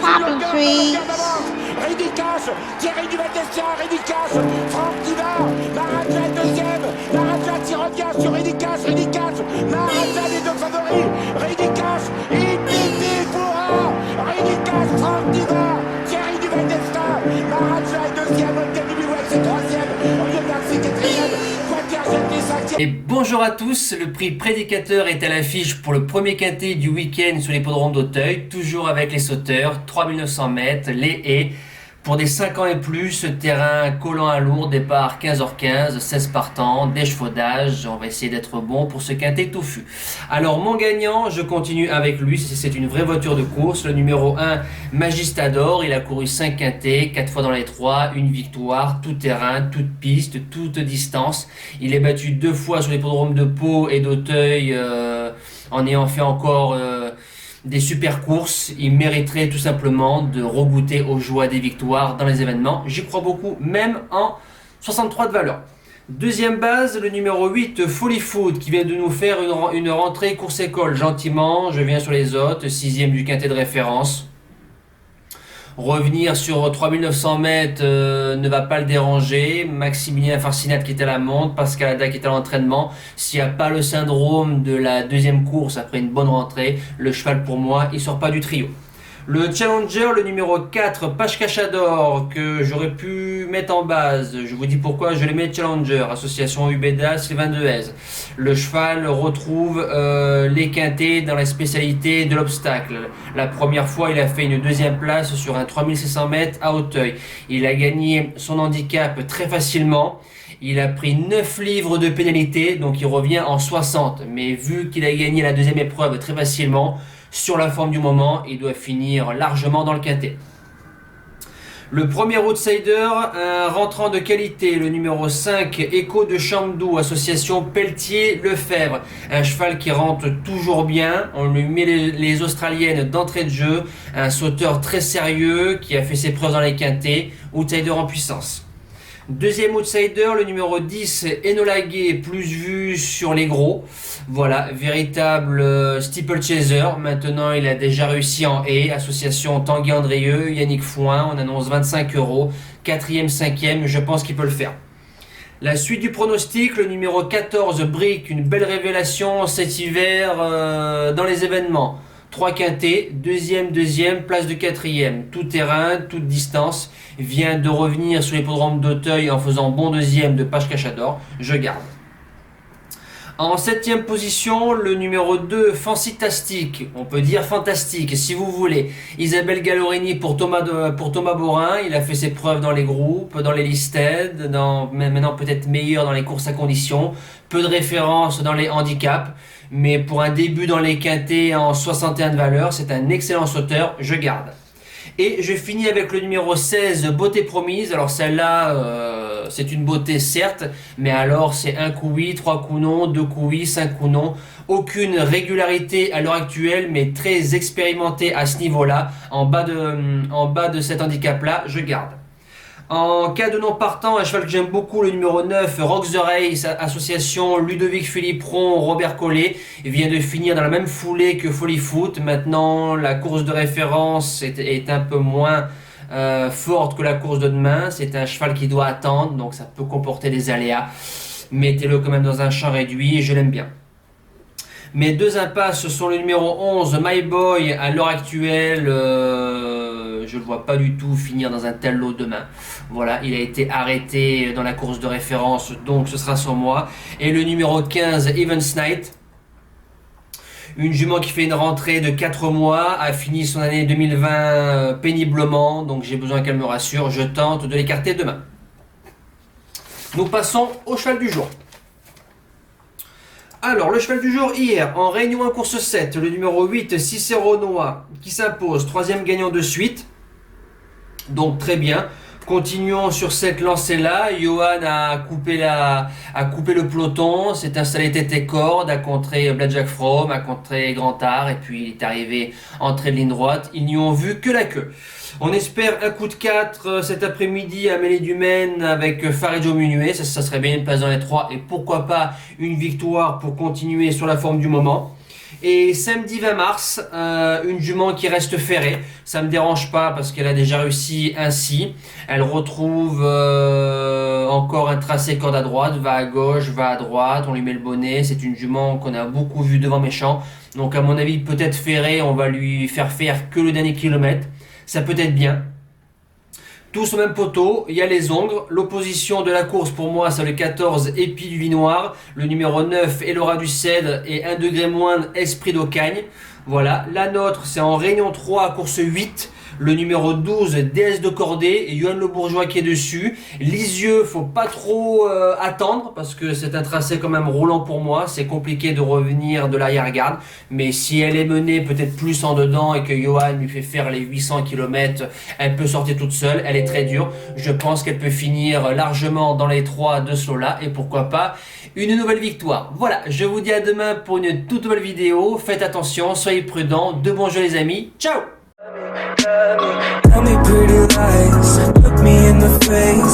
Poppy trees. Ridicache, Thierry Duval-Destia, Ridicache, Franck Diva, Maharaja deuxième, Maharaja qui revient sur Ridicache, Maharaja les deux favoris, Ridicache, Infinity Foura, Ridicache, Franck Diva, Thierry Duval-Destia, Maharaja est deuxième, Olga Bilouette c'est troisième, Olivier Garcia quatrième, Quatergenti cinquième. Et bonjour à tous, le prix prédicateur est à l'affiche pour le premier quintet du week-end sur l'hippodrome d'Auteuil, toujours avec les sauteurs, 3900 mètres, les haies, pour des 5 ans et plus, terrain collant à lourd, départ 15h15, 16 partants, d'échevaudage, on va essayer d'être bon pour ce quintet touffu. Alors mon gagnant, je continue avec lui, c'est une vraie voiture de course, le numéro 1, Magistador, il a couru 5 quintets, 4 fois dans les 3, une victoire, tout terrain, toute piste, toute distance. Il est battu 2 fois sur l'hippodrome de Pau et d'Auteuil, en ayant fait encore des super courses. Il mériterait tout simplement de regoûter aux joies des victoires dans les événements. J'y crois beaucoup, même en 63 de valeur. Deuxième base, le numéro 8, Folly Food, qui vient de nous faire une rentrée course-école. Gentiment, je viens sur les hôtes, 6e du quintet de référence. Revenir sur 3900 mètres ne va pas le déranger. Maximilien Farcinat qui est à la montre, Pascal Ada qui est à l'entraînement. S'il n'y a pas le syndrome de la deuxième course après une bonne rentrée, le cheval pour moi, il sort pas du trio. Le challenger, le numéro 4, Pache Cachador, que j'aurais pu mettre en base. Je vous dis pourquoi je les mets challenger. Association Ubeda, Sylvain Dehaze. Le cheval retrouve les quintets dans la spécialité de l'obstacle. La première fois, il a fait une deuxième place sur un 3600 mètres à Auteuil. Il a gagné son handicap très facilement. Il a pris 9 livres de pénalité, donc il revient en 60. Mais vu qu'il a gagné la deuxième épreuve très facilement, sur la forme du moment, il doit finir largement dans le quintet. Le premier outsider, un rentrant de qualité, le numéro 5, Echo de Champdou, association Pelletier-Lefebvre. Un cheval qui rentre toujours bien, on lui met les Australiennes d'entrée de jeu. Un sauteur très sérieux qui a fait ses preuves dans les quintets, outsider en puissance. Deuxième outsider, le numéro 10, Enola Gay, plus vu sur les gros. Voilà, véritable steeplechaser. Maintenant, il a déjà réussi en haie. Association Tanguy Andrieux, Yannick Fouin, on annonce 25 €. 4e, 5e, je pense qu'il peut le faire. La suite du pronostic, le numéro 14, Brick, une belle révélation cet hiver dans les événements. 3 quintets, deuxième, place de 4e, tout terrain, toute distance, vient de revenir sur l'hippodrome d'Auteuil en faisant bon deuxième de Pache Cachador, je garde. En 7e position, le numéro 2, Fantastique, on peut dire fantastique si vous voulez. Isabelle Gallorini pour Thomas Borin, il a fait ses preuves dans les groupes, dans les listed, maintenant peut-être meilleur dans les courses à conditions, peu de références dans les handicaps, mais pour un début dans les quintets en 61 de valeur, c'est un excellent sauteur, je garde. Et je finis avec le numéro 16, Beauté Promise. Alors celle-là, c'est une beauté certes, mais alors c'est un coup oui, 3 coups non, 2 coups oui, 5 coups non. Aucune régularité à l'heure actuelle, mais très expérimenté à ce niveau-là. En bas de cet handicap-là, je garde. En cas de non partant, un cheval que j'aime beaucoup, le numéro 9, Rock the Race, association Ludovic Philippron, Robert Collet, vient de finir dans la même foulée que Folly Foot. Maintenant, la course de référence est un peu moins forte que la course de demain. C'est un cheval qui doit attendre, donc ça peut comporter des aléas. Mettez-le quand même dans un champ réduit, je l'aime bien. Mes deux impasses sont le numéro 11, My Boy, à l'heure actuelle, je ne le vois pas du tout finir dans un tel lot demain. Voilà, il a été arrêté dans la course de référence, donc ce sera sur moi. Et le numéro 15, Evans Knight, une jument qui fait une rentrée de 4 mois, a fini son année 2020 péniblement, donc j'ai besoin qu'elle me rassure, je tente de l'écarter demain. Nous passons au cheval du jour. Alors, le cheval du jour hier, en réunion 1 course 7, le numéro 8, Cicéronois, qui s'impose, 3e gagnant de suite. Donc très bien. Continuons sur cette lancée-là. Johan a coupé le peloton, s'est installé tête et corde, a contré Blackjack From, a contré Grand Art, et puis il est arrivé entrée de ligne droite. Ils n'y ont vu que la queue. On espère un coup de 4 cet après-midi à Mêlée du Maine avec Farejo Munuet. Ça serait bien une place dans les 3 et pourquoi pas une victoire pour continuer sur la forme du moment. Et samedi 20 mars, une jument qui reste ferrée. Ça me dérange pas parce qu'elle a déjà réussi ainsi. Elle retrouve encore un tracé corde à droite, va à gauche, va à droite, on lui met le bonnet. C'est une jument qu'on a beaucoup vue devant Méchant. Donc à mon avis, peut-être ferrée, on va lui faire que le dernier kilomètre. Ça peut être bien. Tous au même poteau, il y a les ongles. L'opposition de la course pour moi, c'est le 14 Épi du Vinoir. Le numéro 9 Elora du Cèdre et 1 degré moindre Esprit d'Ocagne. Voilà, la nôtre c'est en Réunion 3, course 8. Le numéro 12 DS de Cordée et Johan Le Bourgeois qui est dessus. Lisieux, faut pas trop attendre parce que c'est un tracé quand même roulant pour moi. C'est compliqué de revenir de l'arrière-garde. Mais si elle est menée peut-être plus en dedans et que Johan lui fait faire les 800 km, elle peut sortir toute seule. Elle est très dure. Je pense qu'elle peut finir largement dans les 3 de Sola et pourquoi pas une nouvelle victoire. Voilà, je vous dis à demain pour une toute nouvelle vidéo. Faites attention, soyez prudents. De bons jeux les amis. Ciao! Tell me pretty lies, look me in the face.